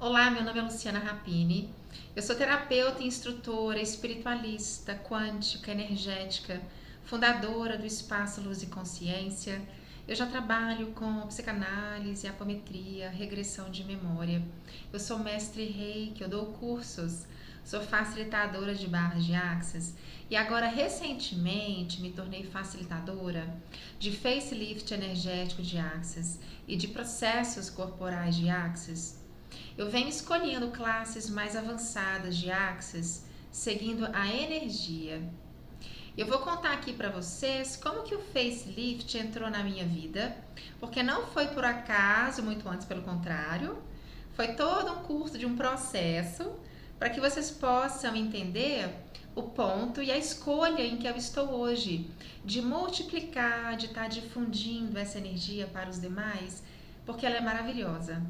Olá, meu nome é Luciana Rapini. Eu sou terapeuta e instrutora espiritualista, quântica, energética, fundadora do Espaço Luz e Consciência. Eu já trabalho com psicanálise, apometria, regressão de memória. Eu sou mestre Reiki, eu dou cursos, sou facilitadora de barras de Access e agora recentemente me tornei facilitadora de facelift energético de Access e de processos corporais de Access. Eu venho escolhendo classes mais avançadas de Access, seguindo a energia. Eu vou contar aqui para vocês como que o facelift entrou na minha vida, porque não foi por acaso, muito antes pelo contrário, foi todo um curso de um processo para que vocês possam entender o ponto e a escolha em que eu estou hoje, de multiplicar, de estar difundindo essa energia para os demais, porque ela é maravilhosa.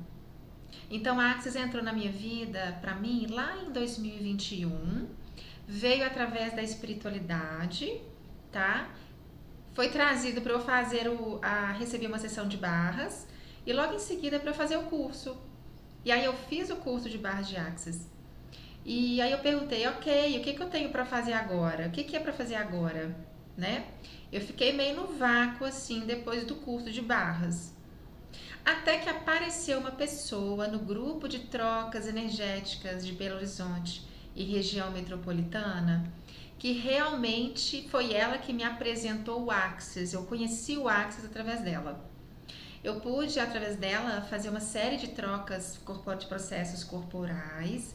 Então a Axis entrou na minha vida, para mim, lá em 2021, veio através da espiritualidade, tá? Foi trazido para eu fazer receber uma sessão de barras e logo em seguida para eu fazer o curso. E aí eu fiz o curso de barras de Axis. E aí eu perguntei, ok, o que eu tenho para fazer agora? O que é para fazer agora, né? Eu fiquei meio no vácuo assim depois do curso de barras. Até que apareceu uma pessoa no grupo de trocas energéticas de Belo Horizonte e região metropolitana, que realmente foi ela que me apresentou o Access. Eu conheci o Access através dela. Eu pude, através dela, fazer uma série de trocas de processos corporais,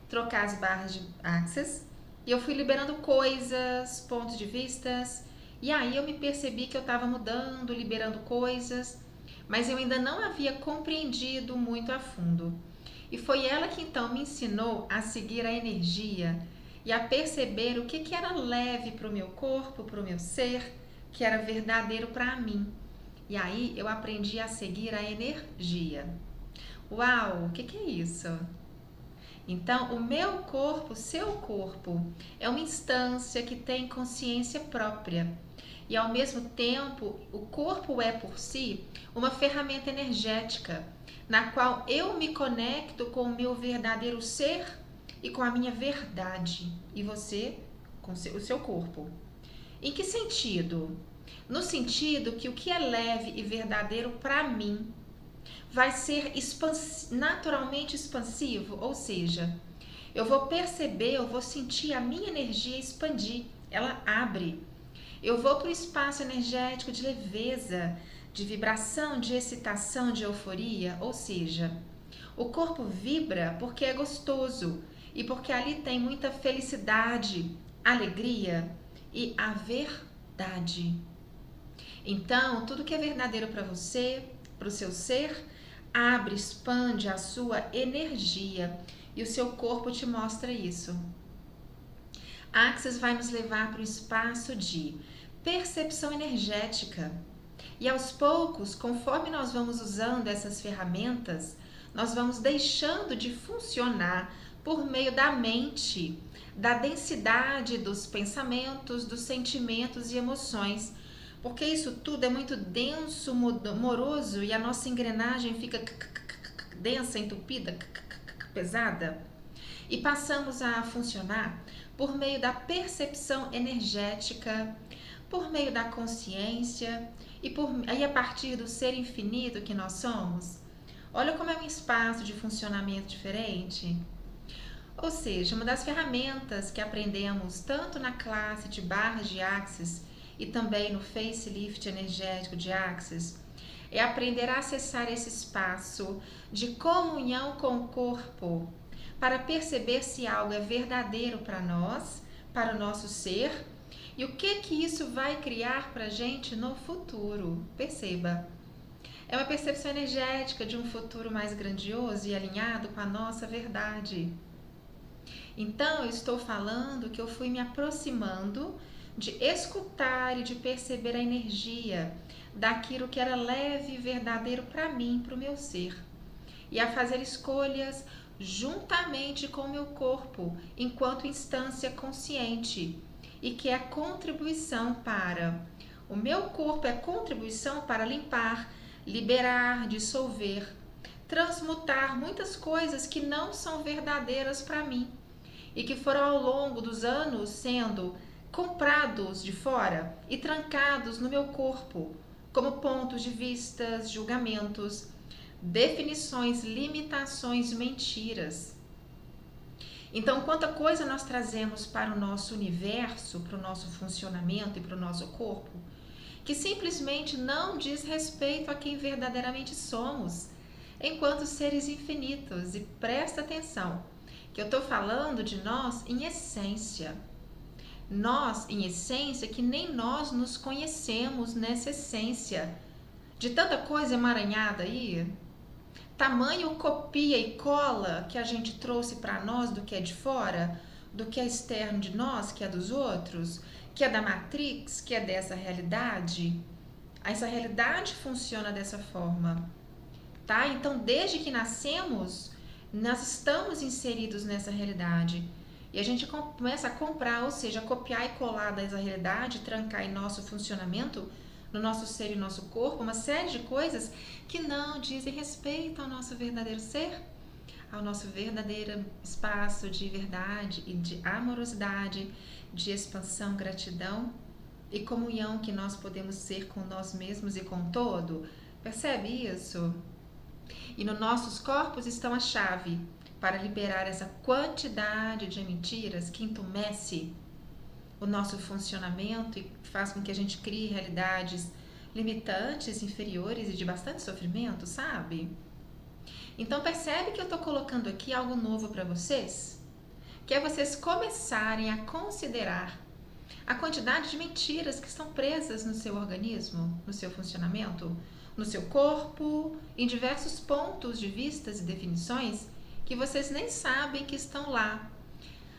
trocar as barras de Access, e eu fui liberando coisas, pontos de vistas, e aí eu me percebi que eu estava mudando, liberando coisas, mas eu ainda não havia compreendido muito a fundo. E foi ela que então me ensinou a seguir a energia e a perceber o que era leve para o meu corpo, para o meu ser, que era verdadeiro para mim. E aí eu aprendi a seguir a energia. Uau, o que é isso? Então, o meu corpo, seu corpo, é uma instância que tem consciência própria. E ao mesmo tempo, o corpo é por si uma ferramenta energética, na qual eu me conecto com o meu verdadeiro ser e com a minha verdade. E você com o seu corpo. Em que sentido? No sentido que o que é leve e verdadeiro para mim vai ser naturalmente expansivo, ou seja, eu vou perceber, eu vou sentir a minha energia expandir, ela abre. Eu vou para o espaço energético de leveza, de vibração, de excitação, de euforia, ou seja, o corpo vibra porque é gostoso e porque ali tem muita felicidade, alegria e a verdade. Então, tudo que é verdadeiro para você, para o seu ser, abre, expande a sua energia e o seu corpo te mostra isso. A Axis vai nos levar para o espaço de percepção energética. E aos poucos, conforme nós vamos usando essas ferramentas, nós vamos deixando de funcionar por meio da mente, da densidade dos pensamentos, dos sentimentos e emoções, porque isso tudo é muito denso, moroso e a nossa engrenagem fica densa, entupida, pesada. E passamos a funcionar por meio da percepção energética, por meio da consciência e a partir do ser infinito que nós somos. Olha como é um espaço de funcionamento diferente. Ou seja, uma das ferramentas que aprendemos tanto na classe de barras de Axis e também no facelift energético de Axis é aprender a acessar esse espaço de comunhão com o corpo para perceber se algo é verdadeiro para nós, para o nosso ser e o que isso vai criar para a gente no futuro. Perceba, é uma percepção energética de um futuro mais grandioso e alinhado com a nossa verdade. Então, eu estou falando que eu fui me aproximando de escutar e de perceber a energia daquilo que era leve e verdadeiro para mim, para o meu ser. E a fazer escolhas juntamente com o meu corpo, enquanto instância consciente. E que é contribuição para... O meu corpo é contribuição para limpar, liberar, dissolver, transmutar muitas coisas que não são verdadeiras para mim e que foram ao longo dos anos sendo comprados de fora e trancados no meu corpo como pontos de vistas, julgamentos, definições, limitações, mentiras. Então, quanta coisa nós trazemos para o nosso universo, para o nosso funcionamento e para o nosso corpo, que simplesmente não diz respeito a quem verdadeiramente somos, enquanto seres infinitos. E presta atenção, que eu estou falando de nós em essência. Nós, em essência, que nem nós nos conhecemos nessa essência. De tanta coisa emaranhada aí, tamanho copia e cola que a gente trouxe para nós do que é de fora, do que é externo de nós, que é dos outros, que é da Matrix, que é dessa realidade. Essa realidade funciona dessa forma, tá? Então, desde que nascemos, nós estamos inseridos nessa realidade. E a gente começa a comprar, ou seja, copiar e colar dessa realidade, trancar em nosso funcionamento, no nosso ser e no nosso corpo, uma série de coisas que não dizem respeito ao nosso verdadeiro ser, ao nosso verdadeiro espaço de verdade e de amorosidade, de expansão, gratidão e comunhão que nós podemos ser com nós mesmos e com o todo. Percebe isso? E nos nossos corpos estão a chave para liberar essa quantidade de mentiras que entumece o nosso funcionamento e faz com que a gente crie realidades limitantes, inferiores e de bastante sofrimento, sabe? Então percebe que eu estou colocando aqui algo novo para vocês, que é vocês começarem a considerar a quantidade de mentiras que estão presas no seu organismo, no seu funcionamento, no seu corpo, em diversos pontos de vistas e definições que vocês nem sabem que estão lá.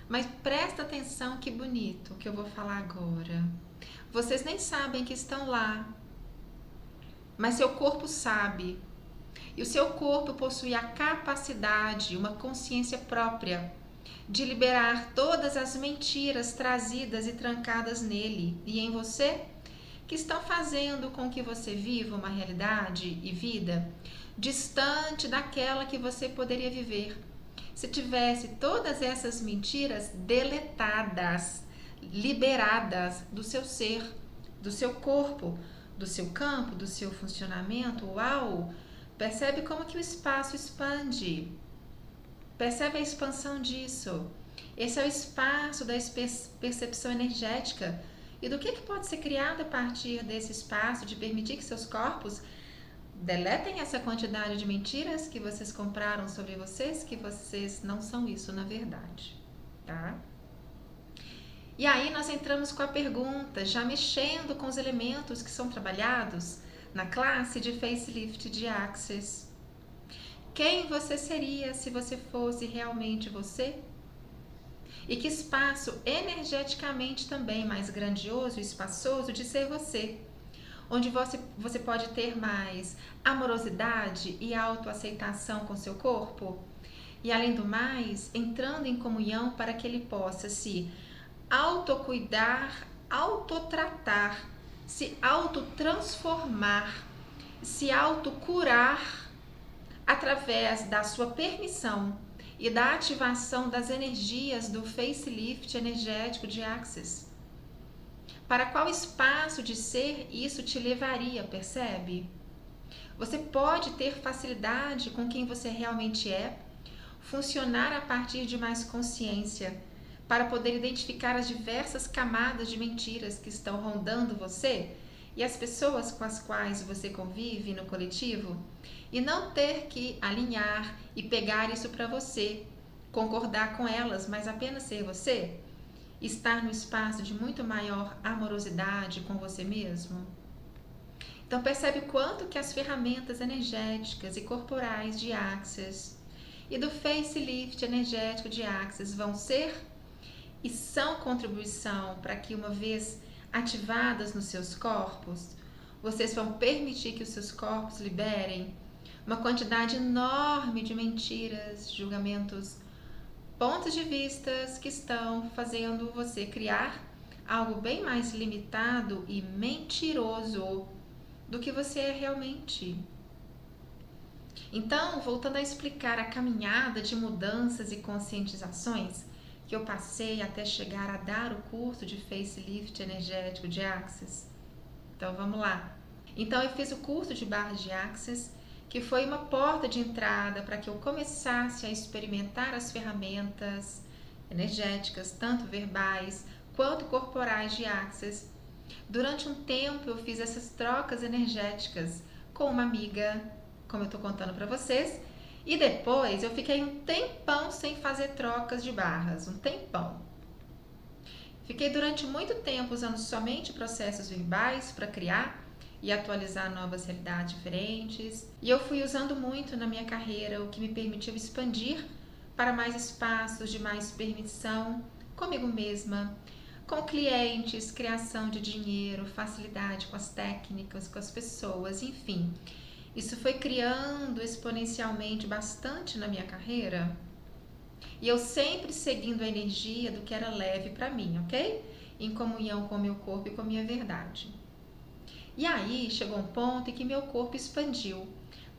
Mas presta atenção que bonito que eu vou falar agora. Vocês nem sabem que estão lá, mas seu corpo sabe. E o seu corpo possui a capacidade, uma consciência própria, de liberar todas as mentiras trazidas e trancadas nele e em você, que estão fazendo com que você viva uma realidade e vida distante daquela que você poderia viver se tivesse todas essas mentiras deletadas, liberadas do seu ser, do seu corpo, do seu campo, do seu funcionamento. Uau! Percebe como que o espaço expande. Percebe a expansão disso. Esse é o espaço da percepção energética. E do que pode ser criado a partir desse espaço de permitir que seus corpos deletem essa quantidade de mentiras que vocês compraram sobre vocês, que vocês não são isso na verdade, tá? E aí nós entramos com a pergunta, já mexendo com os elementos que são trabalhados na classe de Facelift de Access. Quem você seria se você fosse realmente você? E que espaço energeticamente também mais grandioso e espaçoso de ser você, onde você pode ter mais amorosidade e autoaceitação com seu corpo, e além do mais, entrando em comunhão para que ele possa se autocuidar, autotratar, se autotransformar, se autocurar através da sua permissão e da ativação das energias do facelift energético de Access. Para qual espaço de ser isso te levaria, percebe? Você pode ter facilidade com quem você realmente é, funcionar a partir de mais consciência, para poder identificar as diversas camadas de mentiras que estão rondando você e as pessoas com as quais você convive no coletivo, e não ter que alinhar e pegar isso para você, concordar com elas, mas apenas ser você. Estar no espaço de muito maior amorosidade com você mesmo. Então percebe quanto que as ferramentas energéticas e corporais de Access e do Facelift energético de Access vão ser e são contribuição para que, uma vez ativadas nos seus corpos, vocês vão permitir que os seus corpos liberem uma quantidade enorme de mentiras, julgamentos, pontos de vistas que estão fazendo você criar algo bem mais limitado e mentiroso do que você é realmente. Então, voltando a explicar a caminhada de mudanças e conscientizações que eu passei até chegar a dar o curso de facelift energético de Access. Então, vamos lá. Então, eu fiz o curso de barras de Access, que foi uma porta de entrada para que eu começasse a experimentar as ferramentas energéticas, tanto verbais quanto corporais de Access. Durante um tempo, eu fiz essas trocas energéticas com uma amiga, como eu estou contando para vocês, e depois eu fiquei um tempão sem fazer trocas de barras, um tempão. Fiquei durante muito tempo usando somente processos verbais para criar e atualizar novas realidades diferentes. E eu fui usando muito na minha carreira, o que me permitiu expandir para mais espaços de mais permissão comigo mesma, com clientes, criação de dinheiro, facilidade com as técnicas, com as pessoas, enfim. Isso foi criando exponencialmente bastante na minha carreira. E eu sempre seguindo a energia do que era leve para mim, ok? Em comunhão com o meu corpo e com a minha verdade. E aí chegou um ponto em que meu corpo expandiu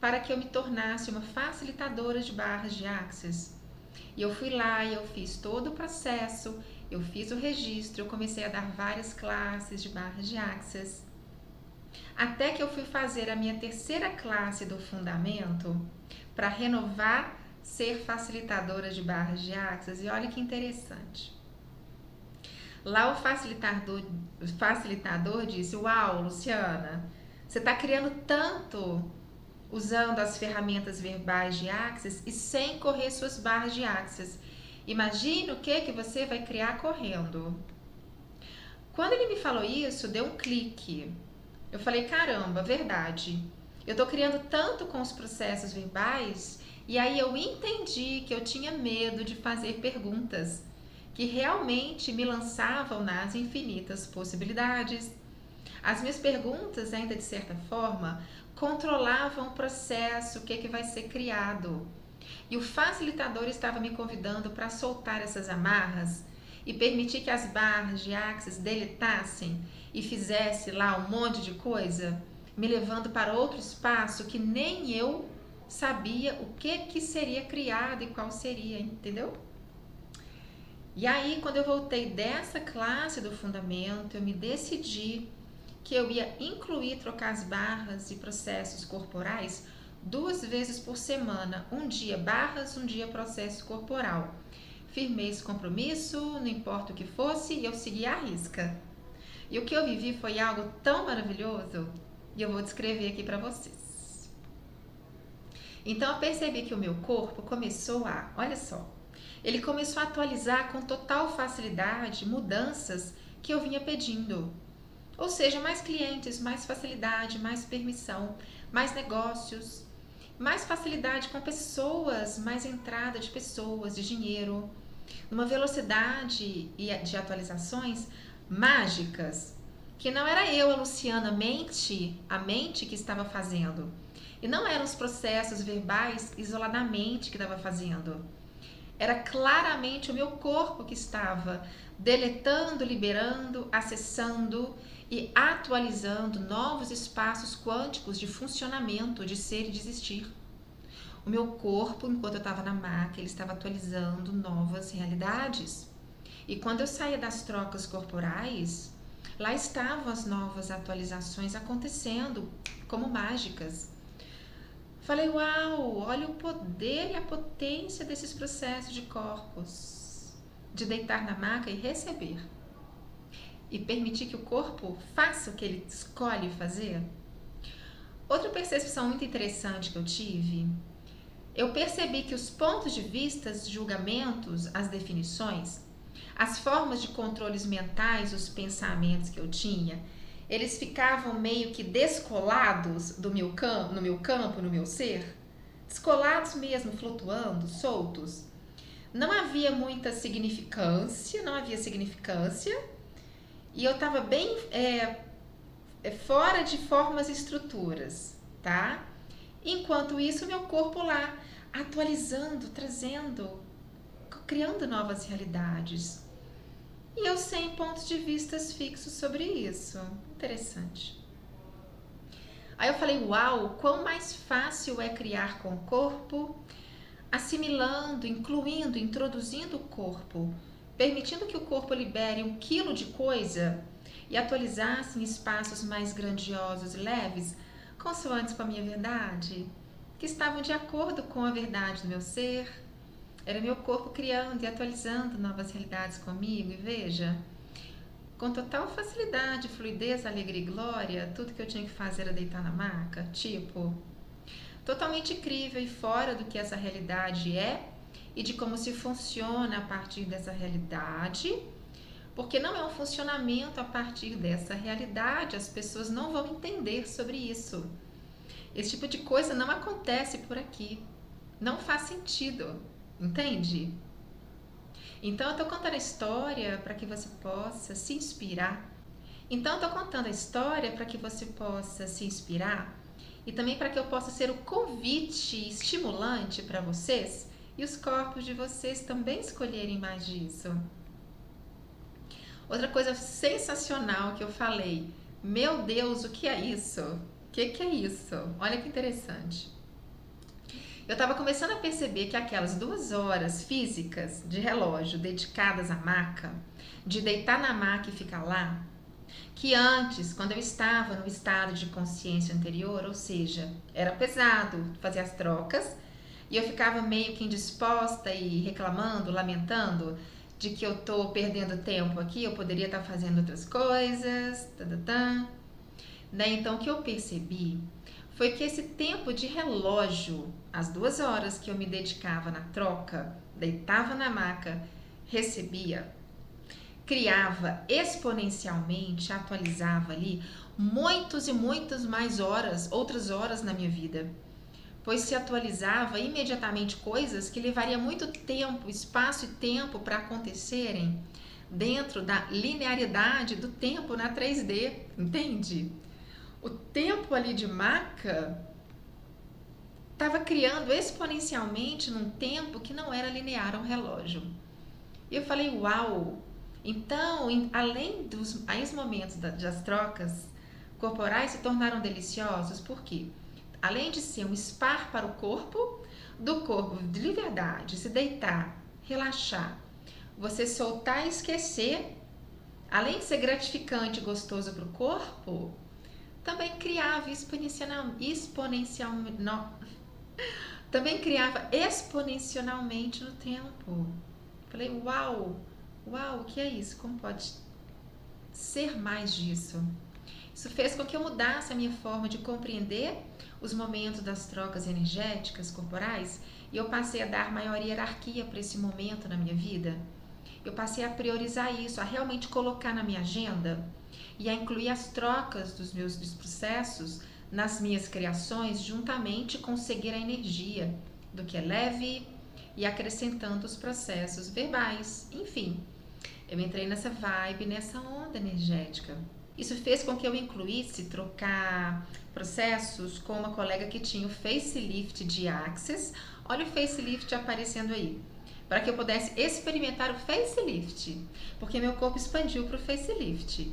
para que eu me tornasse uma facilitadora de barras de Access. E eu fui lá e eu fiz todo o processo, eu fiz o registro, eu comecei a dar várias classes de barras de Access. Até que eu fui fazer a minha terceira classe do fundamento para renovar ser facilitadora de barras de Access. E olha que interessante. Lá o facilitador disse: uau, Luciana, você está criando tanto usando as ferramentas verbais de Access e sem correr suas barras de Access. Imagine o que você vai criar correndo. Quando ele me falou isso, deu um clique. Eu falei, caramba, verdade. Eu estou criando tanto com os processos verbais e aí eu entendi que eu tinha medo de fazer perguntas que realmente me lançavam nas infinitas possibilidades. As minhas perguntas, ainda de certa forma, controlavam o processo, o que vai ser criado. E o facilitador estava me convidando para soltar essas amarras e permitir que as barras de Access deletassem e fizesse lá um monte de coisa, me levando para outro espaço que nem eu sabia o que seria criado e qual seria, entendeu? E aí, quando eu voltei dessa classe do fundamento, eu me decidi que eu ia incluir trocar as barras e processos corporais 2 vezes por semana, um dia barras, um dia processo corporal. Firmei esse compromisso, não importa o que fosse, e eu segui à risca. E o que eu vivi foi algo tão maravilhoso, e eu vou descrever aqui para vocês. Então eu percebi que o meu corpo começou olha só, ele começou a atualizar com total facilidade mudanças que eu vinha pedindo. Ou seja, mais clientes, mais facilidade, mais permissão, mais negócios, mais facilidade com pessoas, mais entrada de pessoas, de dinheiro, numa velocidade de atualizações mágicas, que não era eu, a Luciana, a mente que estava fazendo. E não eram os processos verbais isoladamente que estava fazendo. Era claramente o meu corpo que estava deletando, liberando, acessando e atualizando novos espaços quânticos de funcionamento, de ser e de existir. O meu corpo, enquanto eu estava na maca, ele estava atualizando novas realidades. E quando eu saía das trocas corporais, lá estavam as novas atualizações acontecendo como mágicas. Falei, uau, olha o poder e a potência desses processos de corpos, de deitar na maca e receber. E permitir que o corpo faça o que ele escolhe fazer. Outra percepção muito interessante que eu tive, eu percebi que os pontos de vista, os julgamentos, as definições, as formas de controles mentais, os pensamentos que eu tinha, eles ficavam meio que descolados no meu campo, no meu ser, descolados mesmo, flutuando, soltos. Não havia significância, e eu estava bem fora de formas e estruturas, tá? Enquanto isso, meu corpo lá, atualizando, trazendo, criando novas realidades. E eu sem pontos de vista fixos sobre isso. Interessante. Aí eu falei, uau, quão mais fácil é criar com o corpo, assimilando, incluindo, introduzindo o corpo, permitindo que o corpo libere 1 quilo de coisa e atualizasse em espaços mais grandiosos e leves, consoantes com a minha verdade, que estavam de acordo com a verdade do meu ser. Era meu corpo criando e atualizando novas realidades comigo, e veja, com total facilidade, fluidez, alegria e glória, tudo que eu tinha que fazer era deitar na maca, tipo, totalmente incrível e fora do que essa realidade é e de como se funciona a partir dessa realidade, porque não é um funcionamento a partir dessa realidade, as pessoas não vão entender sobre isso. Esse tipo de coisa não acontece por aqui, não faz sentido, entende? Então eu tô contando a história para que você possa se inspirar. Então eu tô contando a história para que você possa se inspirar e também para que eu possa ser o convite estimulante para vocês e os corpos de vocês também escolherem mais disso. Outra coisa sensacional que eu falei, meu Deus, o que é isso? O que é isso? Olha que interessante. Eu estava começando a perceber que aquelas 2 horas físicas de relógio dedicadas à maca, de deitar na maca e ficar lá, que antes, quando eu estava no estado de consciência anterior, ou seja, era pesado fazer as trocas, e eu ficava meio que indisposta e reclamando, lamentando de que eu tô perdendo tempo aqui, eu poderia estar fazendo outras coisas, Daí então o que eu percebi foi que esse tempo de relógio, as 2 horas que eu me dedicava na troca, deitava na maca, recebia, criava exponencialmente, atualizava ali muitos e muitas mais horas, outras horas na minha vida, pois se atualizava imediatamente coisas que levaria muito tempo, espaço e tempo para acontecerem dentro da linearidade do tempo na 3D, entende? O tempo ali de maca estava criando exponencialmente num tempo que não era linear ao relógio. E eu falei, uau! Então, além dos momentos das trocas corporais se tornaram deliciosos, por quê? Além de ser um spa para o corpo, do corpo de liberdade, se deitar, relaxar, você soltar e esquecer, além de ser gratificante e gostoso para o corpo, também criava exponencialmente no tempo. Falei, uau, uau, o que é isso? Como pode ser mais disso? Isso fez com que eu mudasse a minha forma de compreender os momentos das trocas energéticas corporais e eu passei a dar maior hierarquia para esse momento na minha vida. Eu passei a priorizar isso, a realmente colocar na minha agenda e a incluir as trocas dos meus processos nas minhas criações, juntamente com seguir a energia do que é leve e acrescentando os processos verbais. Enfim, eu entrei nessa vibe, nessa onda energética. Isso fez com que eu incluísse trocar processos com uma colega que tinha o facelift de Access. Olha o facelift aparecendo aí. Para que eu pudesse experimentar o facelift, porque meu corpo expandiu para o facelift.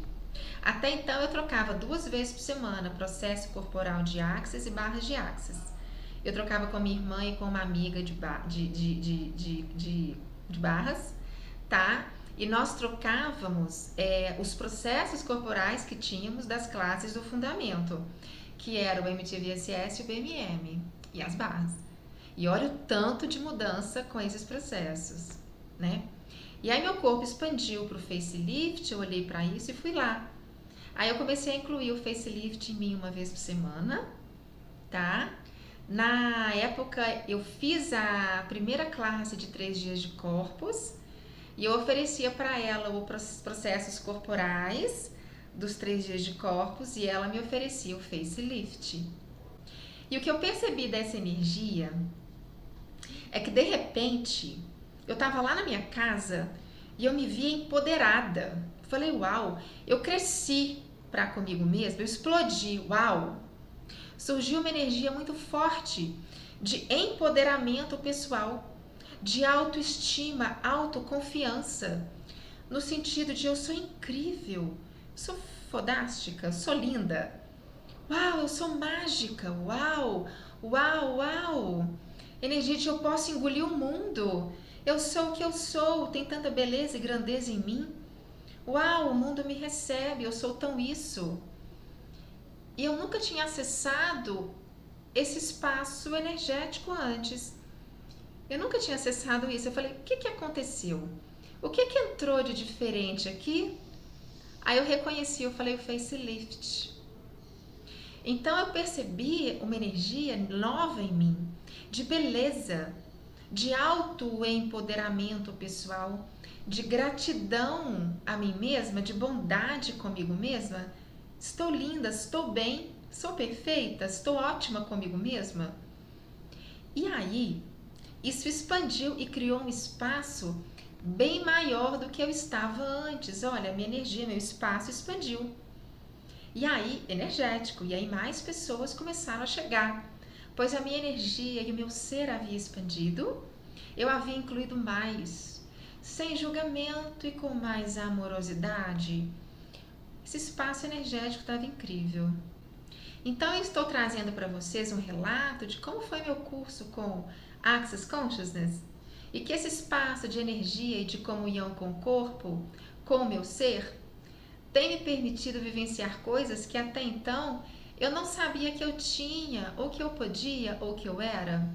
Até então eu trocava 2 vezes por semana processo corporal de Access e barras de Access. Eu trocava com a minha irmã e com uma amiga de barras, tá? E nós trocávamos os processos corporais que tínhamos das classes do fundamento, que era o MTVSS e o BMM, e as barras. E olha o tanto de mudança com esses processos, né? E aí meu corpo expandiu para o facelift, eu olhei para isso e fui lá. Aí eu comecei a incluir o facelift em mim 1 vez por semana, tá? Na época eu fiz a primeira classe de 3 dias de corpos e eu oferecia para ela os processos corporais dos 3 dias de corpos e ela me oferecia o facelift. E o que eu percebi dessa energia é que de repente eu estava lá na minha casa e eu me via empoderada. Falei, uau, eu cresci para comigo mesma, eu explodi, uau. Surgiu uma energia muito forte de empoderamento pessoal, de autoestima, autoconfiança, no sentido de eu sou incrível, sou fodástica, sou linda. Uau, eu sou mágica. Uau, uau, uau. Energia de eu posso engolir o mundo. Eu sou o que eu sou. Tem tanta beleza e grandeza em mim. Uau, o mundo me recebe. Eu sou tão isso. E eu nunca tinha acessado esse espaço energético antes. Eu nunca tinha acessado isso. Eu falei, o que, que aconteceu? O que, que entrou de diferente aqui? Aí eu reconheci, eu falei o facelift. Então eu percebi uma energia nova em mim, de beleza, de autoempoderamento pessoal, de gratidão a mim mesma, de bondade comigo mesma. Estou linda, estou bem, sou perfeita, estou ótima comigo mesma. E aí, isso expandiu e criou um espaço bem maior do que eu estava antes. Olha, minha energia, meu espaço expandiu. E aí, energético, e aí mais pessoas começaram a chegar, pois a minha energia e o meu ser havia expandido, eu havia incluído mais, sem julgamento e com mais amorosidade. Esse espaço energético estava incrível. Então eu estou trazendo para vocês um relato de como foi meu curso com Access Consciousness e que esse espaço de energia e de comunhão com o corpo, com o meu ser, tem me permitido vivenciar coisas que até então eu não sabia que eu tinha, ou que eu podia, ou que eu era.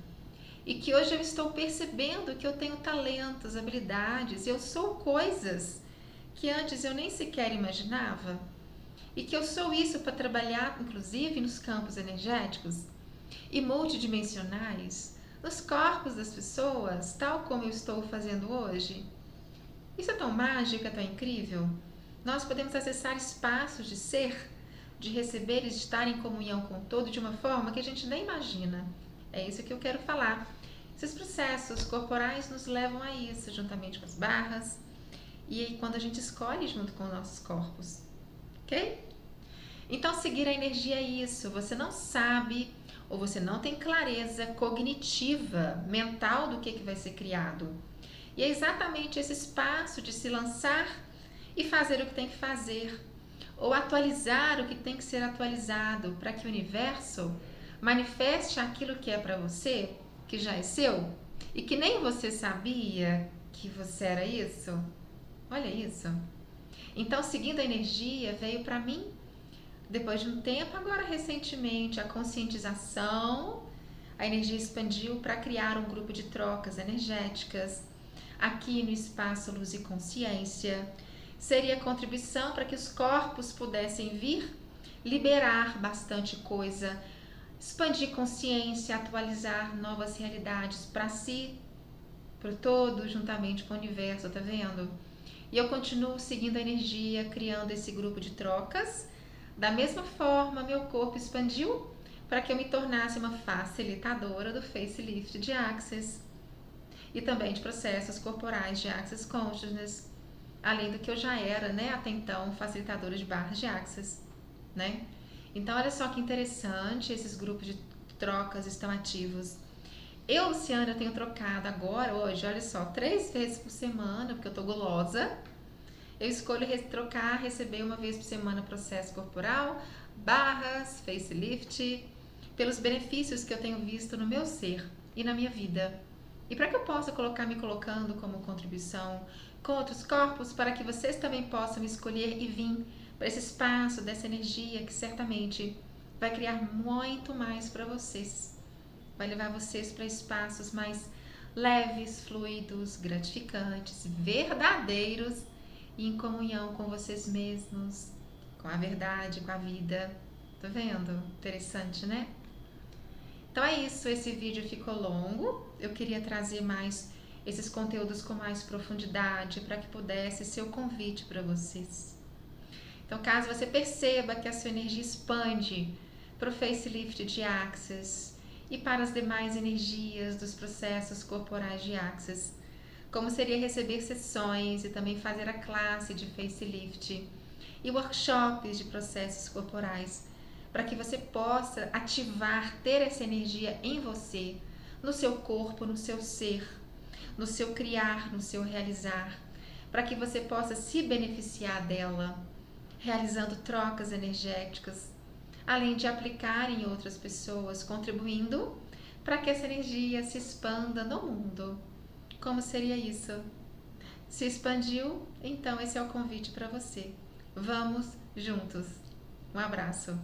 E que hoje eu estou percebendo que eu tenho talentos, habilidades, eu sou coisas que antes eu nem sequer imaginava. E que eu sou isso para trabalhar, inclusive, nos campos energéticos e multidimensionais, nos corpos das pessoas, tal como eu estou fazendo hoje. Isso é tão mágico, é tão incrível. Nós podemos acessar espaços de ser, de receber e de estar em comunhão com o todo de uma forma que a gente nem imagina. É isso que eu quero falar. Esses processos corporais nos levam a isso, juntamente com as barras e quando a gente escolhe junto com os nossos corpos. Ok? Então, seguir a energia é isso. Você não sabe ou você não tem clareza cognitiva, mental do que vai ser criado. E é exatamente esse espaço de se lançar e fazer o que tem que fazer, ou atualizar o que tem que ser atualizado, para que o universo manifeste aquilo que é para você, que já é seu, e que nem você sabia que você era isso. Olha isso. Então, seguindo a energia, veio para mim, depois de um tempo, agora recentemente, a conscientização. A energia expandiu para criar um grupo de trocas energéticas aqui no espaço Luz e Consciência. Seria contribuição para que os corpos pudessem vir liberar bastante coisa, expandir consciência, atualizar novas realidades para si, para o todo, juntamente com o universo, tá vendo? E eu continuo seguindo a energia, criando esse grupo de trocas. Da mesma forma, meu corpo expandiu para que eu me tornasse uma facilitadora do facelift de Access e também de processos corporais de Access Consciousness, além do que eu já era, né, até então, facilitadora de barras de Access, né? Então, olha só que interessante, esses grupos de trocas estão ativos. Eu, Luciana, eu tenho trocado agora, hoje, olha só, 3 vezes por semana, porque eu tô gulosa. Eu escolho trocar, receber uma vez por semana processo corporal, barras, facelift, pelos benefícios que eu tenho visto no meu ser e na minha vida. E para que eu possa colocar me colocando como contribuição com outros corpos, para que vocês também possam escolher e vir para esse espaço dessa energia que certamente vai criar muito mais para vocês. Vai levar vocês para espaços mais leves, fluidos, gratificantes, verdadeiros e em comunhão com vocês mesmos, com a verdade, com a vida. Tá vendo? Interessante, né? Então é isso, esse vídeo ficou longo. Eu queria trazer mais esses conteúdos com mais profundidade para que pudesse ser o convite para vocês. Então, caso você perceba que a sua energia expande para o facelift de Access e para as demais energias dos processos corporais de Access, como seria receber sessões e também fazer a classe de facelift e workshops de processos corporais, para que você possa ativar, ter essa energia em você, no seu corpo, no seu ser, no seu criar, no seu realizar, para que você possa se beneficiar dela, realizando trocas energéticas, além de aplicar em outras pessoas, contribuindo para que essa energia se expanda no mundo. Como seria isso? Se expandiu? Então esse é o convite para você. Vamos juntos. Um abraço.